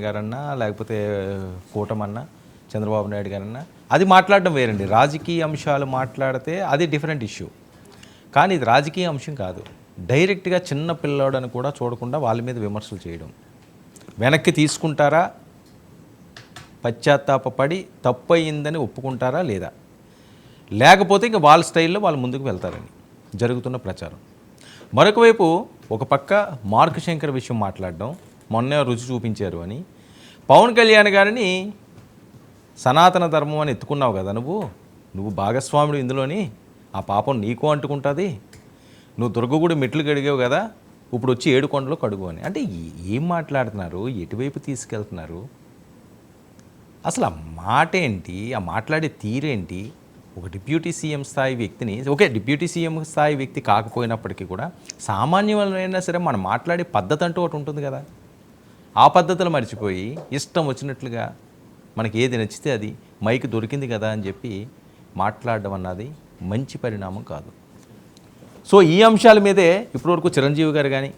గారన్నా లేకపోతే కూటమన్నా చంద్రబాబు నాయుడు గారన్నా అది మాట్లాడడం వేరండి. రాజకీయ అంశాలు మాట్లాడితే అది డిఫరెంట్ ఇష్యూ. కానీ ఇది రాజకీయ అంశం కాదు. డైరెక్ట్గా చిన్న పిల్లోడని కూడా చూడకుండా వాళ్ళ మీద విమర్శలు చేయడం. వెనక్కి తీసుకుంటారా, పశ్చాత్తాపడి తప్పు అయిందని ఒప్పుకుంటారా లేదా, లేకపోతే ఇంకా వాళ్ళ స్టైల్లో వాళ్ళు ముందుకు వెళ్తారని జరుగుతున్న ప్రచారం. మరొక వైపు ఒక పక్క మార్క్ శంకర్ విషయం మాట్లాడడం, మొన్నే రుచి చూపించారు అని. పవన్ కళ్యాణ్ గారిని సనాతన ధర్మం అని ఎత్తుకున్నావు కదా, నువ్వు భాగస్వాముడు ఇందులోని, ఆ పాపం నీకు అంటుకుంటుంది. నువ్వు దుర్గగుడి మెట్లు కడిగావు కదా, ఇప్పుడు వచ్చి 7 కొండలు కడుగు అని. అంటే ఏం మాట్లాడుతున్నారు, ఎటువైపు తీసుకెళ్తున్నారు, అసలు ఆ మాట ఏంటి, ఆ మాట్లాడే తీరేంటి? ఒక డిప్యూటీ సీఎం స్థాయి వ్యక్తిని, ఓకే డిప్యూటీ సీఎం స్థాయి వ్యక్తి కాకపోయినప్పటికీ కూడా సామాన్యమైనా సరే మనం మాట్లాడే పద్ధతి అంటూ ఒకటి ఉంటుంది కదా. ఆ పద్ధతులు మర్చిపోయి ఇష్టం వచ్చినట్లుగా మనకి ఏది నచ్చితే అది మైక్ దొరికింది కదా అని చెప్పి మాట్లాడడం అన్నది మంచి పరిణామం కాదు. సో ఈ అంశాల మీదే ఇప్పటివరకు చిరంజీవి గారు కానీ,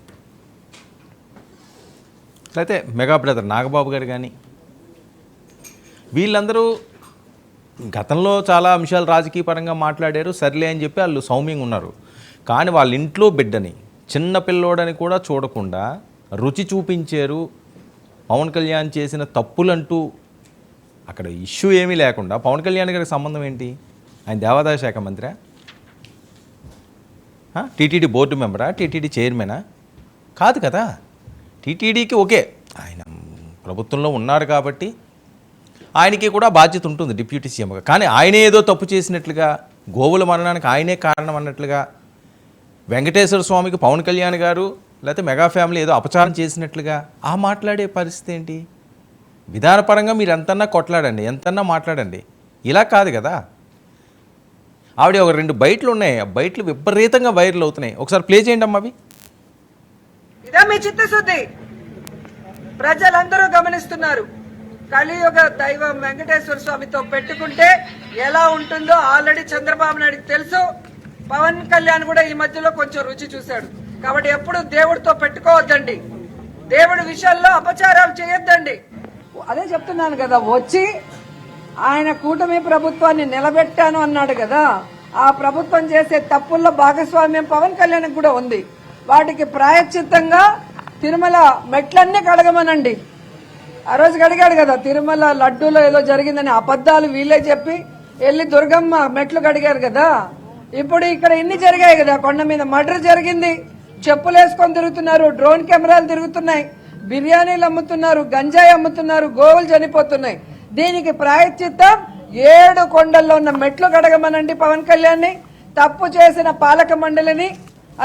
లేకపోతే మెగా బ్రదర్ నాగబాబు గారు కానీ, వీళ్ళందరూ గతంలో చాలా అంశాలు రాజకీయ పరంగా మాట్లాడారు, సర్లే అని చెప్పి వాళ్ళు సౌమ్యంగా ఉన్నారు. కానీ వాళ్ళ ఇంట్లో బిడ్డని, చిన్న పిల్లోడని కూడా చూడకుండా రుచి చూపించారు. పవన్ కళ్యాణ్ చేసిన తప్పులంటూ అక్కడ ఇష్యూ ఏమీ లేకుండా పవన్ కళ్యాణ్ గారికి సంబంధం ఏంటి? ఆయన దేవాదాయ శాఖ మంత్రా, టీటీడీ బోర్డు మెంబరా, టీటీడీ చైర్మనా? కాదు కదా. టీటీడీకి ఓకే ఆయన ప్రభుత్వంలో ఉన్నారు కాబట్టి ఆయనకి కూడా బాధ్యత ఉంటుంది డిప్యూటీ సీఎంగా. కానీ ఆయనే ఏదో తప్పు చేసినట్లుగా, గోవుల మరణానికి ఆయనే కారణం అన్నట్లుగా, వెంకటేశ్వర స్వామికి పవన్ కళ్యాణ్ గారు లేకపోతే మెగా ఫ్యామిలీ ఏదో అపచారం చేసినట్లుగా ఆ మాట్లాడే పరిస్థితి ఏంటి? విధానపరంగా మీరు ఎంతన్నా కొట్లాడండి, ఎంతన్నా మాట్లాడండి, ఇలా కాదు కదా. ఆవిడ ఒక 2 బయట్లు ఉన్నాయి, ఆ బయట్లు విపరీతంగా వైరల్ అవుతున్నాయి. ఒకసారి ప్లే చేయండి అమ్మా అవి. ఇదా మీ చిత్తశుద్ధి? ప్రజలందరూ గమనిస్తున్నారు. కలియుగ దైవం వెంకటేశ్వర స్వామితో పెట్టుకుంటే ఎలా ఉంటుందో ఆల్రెడీ చంద్రబాబు నాయుడుకి తెలుసు. పవన్ కళ్యాణ్ కూడా ఈ మధ్యలో కొంచెం రుచి చూశాడు. కాబట్టి ఎప్పుడు దేవుడితో పెట్టుకోవద్దండి, దేవుడి విషయాల్లో అపచారాలు చేయొద్దండి. అదే చెప్తున్నాను కదా, వచ్చి ఆయన కూటమి ప్రభుత్వాన్ని నిలబెట్టాను అన్నాడు కదా. ఆ ప్రభుత్వం చేసే తప్పుల్లో భాగస్వామ్యం పవన్ కళ్యాణ్ కూడా ఉంది. వాటికి ప్రాయశ్చిత్తంగా తిరుమల మెట్లన్నీ కడగమనండి. ఆ రోజు కడిగాడు కదా, తిరుమల లడ్డూలో ఏదో జరిగిందని అబద్ధాలు వీళ్ళే చెప్పి వెళ్ళి దుర్గమ్మ మెట్లు కడిగారు కదా. ఇప్పుడు ఇక్కడ ఇన్ని జరిగాయి కదా, కొండ మీద మర్డర్ జరిగింది, చెప్పులు వేసుకొని తిరుగుతున్నారు, డ్రోన్ కెమెరాలు తిరుగుతున్నాయి, బిర్యానీలు అమ్ముతున్నారు, గంజాయి అమ్ముతున్నారు, గోవులు చనిపోతున్నాయి. దీనికి ప్రాయశ్చిత్తం 7 కొండల్లో ఉన్న మెట్లు కడగమనండి పవన్ కళ్యాణ్ని. తప్పు చేసిన పాలక మండలిని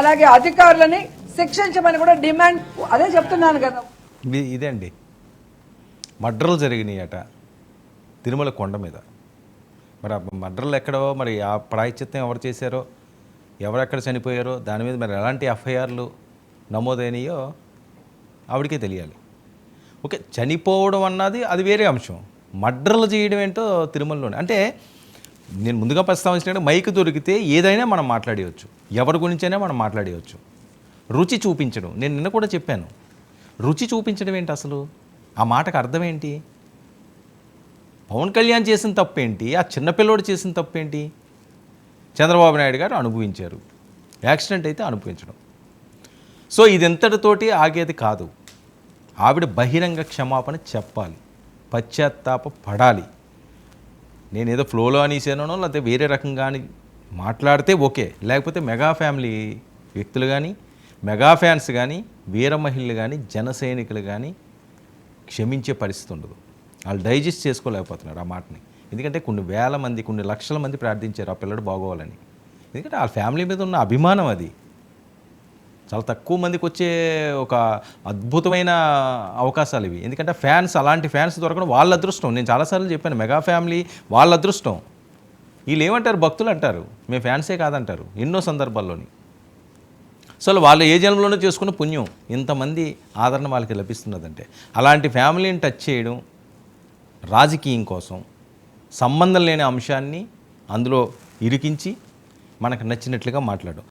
అలాగే అధికారులని శిక్షించమని కూడా డిమాండ్. అదే చెప్తున్నాను కదా. ఇదే అండి, మర్డర్లు జరిగినాయట తిరుమల కొండ మీద. మరి ఆ మర్డర్లు ఎక్కడో, మరి ఆ ప్రాయశ్చిత్తం ఎవరు చేశారో, ఎవరెక్కడ చనిపోయారో దాని మీద మరి ఎలాంటి ఎఫ్ఐఆర్లు నమోదైనాయో ఆవిడకే తెలియాలి. ఓకే, చనిపోవడం అన్నది అది వేరే అంశం, మర్డర్లు చేయడం ఏంటో తిరుమలలోనే. అంటే నేను ముందుగా ప్రస్తావించినట్టు మైక్ దొరికితే ఏదైనా మనం మాట్లాడేయచ్చు, ఎవరి గురించైనా మనం మాట్లాడేయచ్చు. రుచి చూపించడం, నేను నిన్న కూడా చెప్పాను, రుచి చూపించడం ఏంటి అసలు? ఆ మాటకు అర్థం ఏంటి? పవన్ కళ్యాణ్ చేసిన తప్పేంటి, ఆ చిన్నపిల్లోడు చేసిన తప్పేంటి? చంద్రబాబు నాయుడు గారు అనుభవించారు, యాక్సిడెంట్ అయితే అనుభవించడం. సో ఇదెంతటితోటి ఆగేది కాదు. ఆవిడ బహిరంగ క్షమాపణ చెప్పాలి, పశ్చాత్తాప పడాలి. నేనేదో ఫ్లోలో అనేసానో లేకపోతే వేరే రకంగా అని మాట్లాడితే ఓకే, లేకపోతే మెగా ఫ్యామిలీ వ్యక్తులు కానీ, మెగా ఫ్యాన్స్ కానీ, వీర మహిళలు కానీ, జన సైనికులు కానీ క్షమించే పరిస్థితి ఉండదు. వాళ్ళు డైజెస్ట్ చేసుకోలేకపోతున్నారు ఆ మాటని. ఎందుకంటే కొన్ని వేల మంది, కొన్ని లక్షల మంది ప్రార్థించారు ఆ పిల్లడు బాగోవాలని. ఎందుకంటే వాళ్ళ ఫ్యామిలీ మీద ఉన్న అభిమానం అది. చాలా తక్కువ మందికి వచ్చే ఒక అద్భుతమైన అవకాశాలు ఇవి. ఎందుకంటే ఫ్యాన్స్, అలాంటి ఫ్యాన్స్ దొరకడం వాళ్ళ అదృష్టం. నేను చాలాసార్లు చెప్పాను, మెగా ఫ్యామిలీ వాళ్ళ అదృష్టం. వీళ్ళు ఏమంటారు, భక్తులు అంటారు, మేము ఫ్యాన్సే కాదంటారు ఎన్నో సందర్భాల్లోని. అసలు వాళ్ళు ఏ జన్మలోనూ చేసుకున్న పుణ్యం, ఇంతమంది ఆదరణ వాళ్ళకి లభిస్తున్నదంటే. అలాంటి ఫ్యామిలీని టచ్ చేయడం రాజకీయం కోసం, సంబంధం లేని అంశాన్ని అందులో ఇరికించి మనకు నచ్చినట్లుగా మాట్లాడడం.